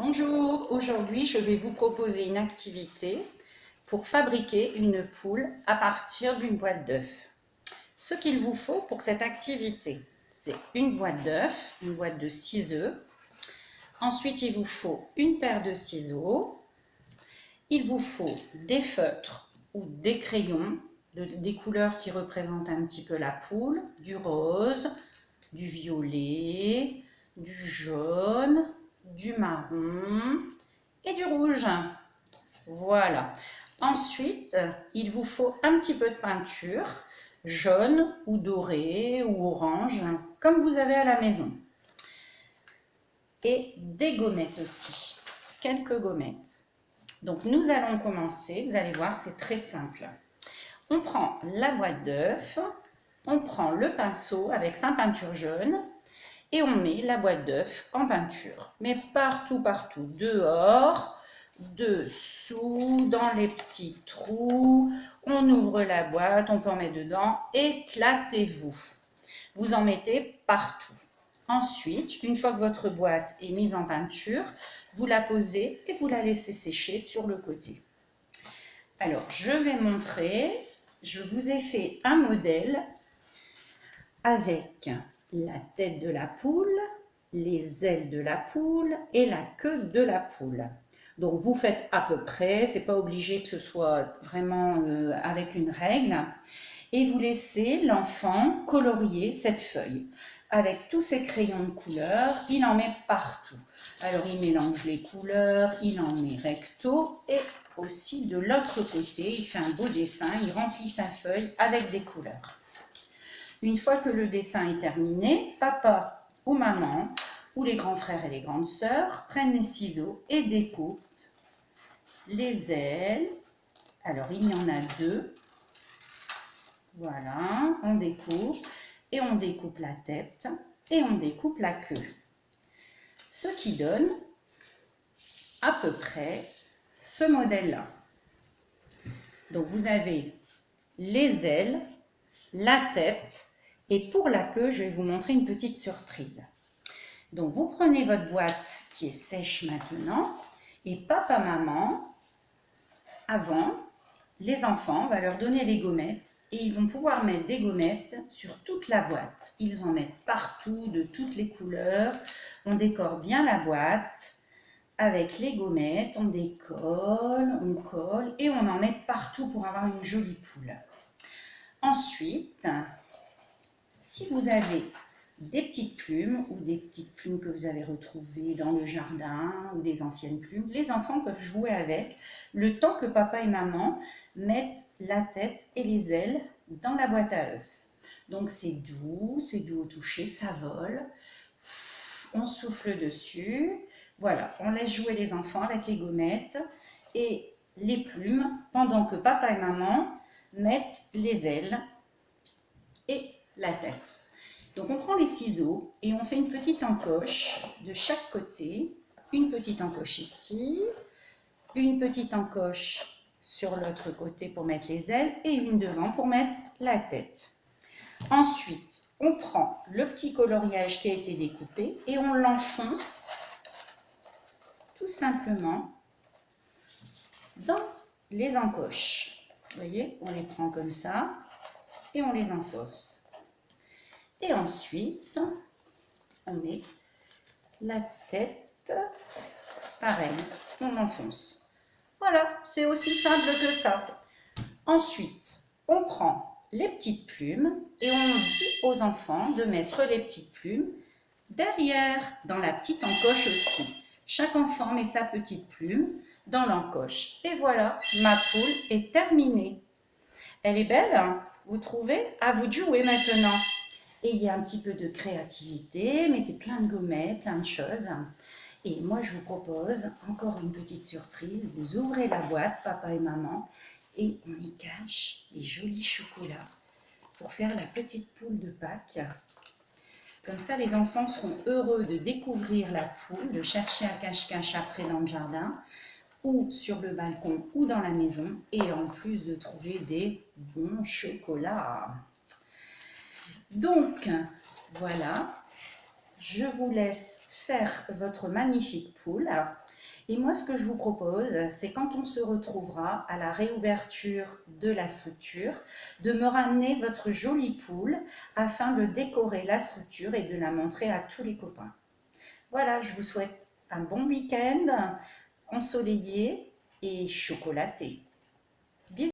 Bonjour, aujourd'hui je vais vous proposer une activité pour fabriquer une poule à partir d'une boîte d'œufs. Ce qu'il vous faut pour cette activité, c'est une boîte d'œufs, une boîte de 6 œufs. Ensuite, il vous faut une paire de ciseaux. Il vous faut des feutres ou des crayons, des couleurs qui représentent un petit peu la poule, du rose, du violet, du jaune, du marron et du rouge. Voilà. Ensuite, il vous faut un petit peu de peinture, jaune ou dorée ou orange, comme vous avez à la maison. Et des gommettes aussi, quelques gommettes. Donc nous allons commencer, vous allez voir, c'est très simple. On prend la boîte d'œufs, on prend le pinceau avec sa peinture jaune et on met la boîte d'œufs en peinture. Mais partout, dehors, dessous, dans les petits trous. On ouvre la boîte, on peut en mettre dedans. Éclatez-vous. Vous en mettez partout. Ensuite, une fois que votre boîte est mise en peinture, vous la posez et vous la laissez sécher sur le côté. Alors, je vais montrer. Je vous ai fait un modèle avec la tête de la poule, les ailes de la poule et la queue de la poule. Donc vous faites à peu près, c'est pas obligé que ce soit vraiment avec une règle. Et vous laissez l'enfant colorier cette feuille. Avec tous ses crayons de couleur, il en met partout. Alors il mélange les couleurs, il en met recto et aussi de l'autre côté, il fait un beau dessin, il remplit sa feuille avec des couleurs. Une fois que le dessin est terminé, papa ou maman, ou les grands frères et les grandes sœurs, prennent les ciseaux et découpent les ailes. Alors, il y en a deux. Voilà, on découpe. Et on découpe la tête et on découpe la queue. Ce qui donne à peu près ce modèle-là. Donc, vous avez les ailes, la tête, et pour la queue, je vais vous montrer une petite surprise. Donc, vous prenez votre boîte qui est sèche maintenant, et papa, maman, avant, les enfants, on va leur donner les gommettes, et ils vont pouvoir mettre des gommettes sur toute la boîte. Ils en mettent partout, de toutes les couleurs. On décore bien la boîte avec les gommettes, on décolle, on colle, et on en met partout pour avoir une jolie poule. Ensuite, si vous avez des petites plumes ou des petites plumes que vous avez retrouvées dans le jardin ou des anciennes plumes, les enfants peuvent jouer avec le temps que papa et maman mettent la tête et les ailes dans la boîte à œufs. Donc c'est doux au toucher, ça vole. On souffle dessus. Voilà, on laisse jouer les enfants avec les gommettes et les plumes pendant que papa et maman mettent les ailes et la tête. Donc on prend les ciseaux et on fait une petite encoche de chaque côté. Une petite encoche ici, une petite encoche sur l'autre côté pour mettre les ailes et une devant pour mettre la tête. Ensuite, on prend le petit coloriage qui a été découpé et on l'enfonce tout simplement dans les encoches. Vous voyez, on les prend comme ça et on les enfonce. Et ensuite, on met la tête, pareil, on enfonce. Voilà, c'est aussi simple que ça. Ensuite, on prend les petites plumes et on dit aux enfants de mettre les petites plumes derrière, dans la petite encoche aussi. Chaque enfant met sa petite plume dans l'encoche. Et voilà, ma poule est terminée. Elle est belle, hein? Vous trouvez? À vous de jouer maintenant. Et il y a un petit peu de créativité, mettez plein de gommettes, plein de choses. Et moi, je vous propose encore une petite surprise. Vous ouvrez la boîte, papa et maman, et on y cache des jolis chocolats pour faire la petite poule de Pâques. Comme ça, les enfants seront heureux de découvrir la poule, de chercher à cache-cache après dans le jardin, ou sur le balcon, ou dans la maison, et en plus de trouver des bons chocolats. Donc, voilà, je vous laisse faire votre magnifique poule. Et moi, ce que je vous propose, c'est quand on se retrouvera à la réouverture de la structure, de me ramener votre jolie poule afin de décorer la structure et de la montrer à tous les copains. Voilà, je vous souhaite un bon week-end ensoleillé et chocolaté. Bisous!